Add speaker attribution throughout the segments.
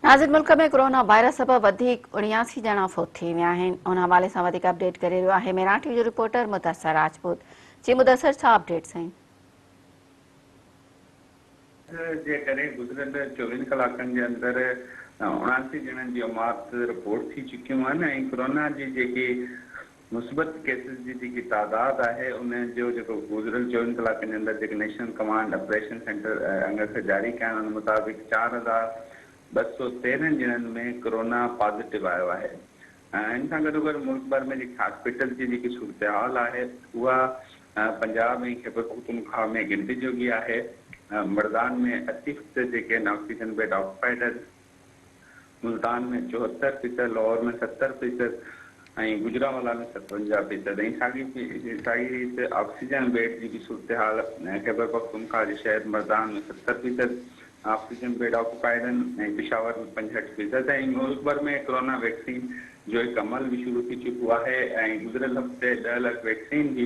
Speaker 1: नाज़िर, मुल्क में corona virus सबब 79 ॼणा फौत थी विया आहिनि। उन हवाले सां वधीक अपडेट करे रहियो आहे मेरा टीवी जो रिपोर्टर मुदस्सर राजपूत। जी मुदस्सर, छा अपडेट्स आहिनि?
Speaker 2: जे करे गुज़िरियल 24 कलाकनि जे अंदरि 79 ॼणनि जी मौत रिपोर्ट थी चुकियूं आहिनि ऐं कोरोना जी जेकी मुस्बत केसिस जी जेकी तादाद आहे उन जो जेको गुज़िरियल 24 कलाकनि जे अंदरि जेके नेशनल कमांड ऑपरेशन सेंटर अंगर से जारी कया आहिनि उन मुताबिक़ 4213 ॼणनि में कोरोना पॉज़िटिव आयो आहे। इन सां गॾोगॾु मुल्क भर में जेकी हॉस्पिटल जी जेकी सूरत हाल आहे उहा पंजाब ऐं खैबर पख्तूनख्वा में गिनती जोगी आहे। मर्दान में 80% जेके आहिनि ऑक्सीजन बेड ऑक्यूपाइड आहिनि, मुल्तान में 74%, लाहौर में 70% ऐं गुजरांवाला में 57% ऐं साॻी रीति ऑक्सीजन बेड जी बि सूरत हाल खैबर पख्तूनख्वा जे शहर मर्दान में 70% ऑक्सीजन बेड ऑक्यूपाइड आहिनि ऐं पेशावर में 65% ऐं मुल्क भर में कोरोना वैक्सीन जो हिकु अमल भी शुरू थी चुको आहे ऐं गुज़िरियल हफ़्ते 10 लाख वैक्सीन भी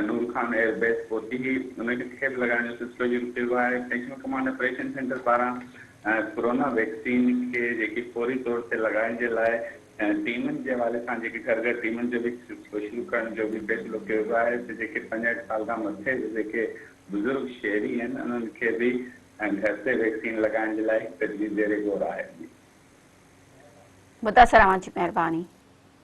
Speaker 2: नूर खान एयरबेस पहुती हुई। उनखे लॻाइण जो सिलसिलो शुरू थियो आहे। नेशनल कमांड ऑपरेशन सेंटर पारां कोरोना वैक्सीन खे जेकी फौरी तौर ते लॻाइण जे लाइ टीमनि जे हवाले सां जेके घर घर टीमनि जो बि शुरू करण जो बि फ़ैसिलो कयो वियो आहे। जेके 65 साल खां मथे जेके बुज़ुर्ग शहरी आहिनि उन्हनि खे बि घर से वैक्सीन लगाने के लिए तजवीज़ ज़ेर गौर है।
Speaker 1: मुदस्सर, जी मेहरबानी।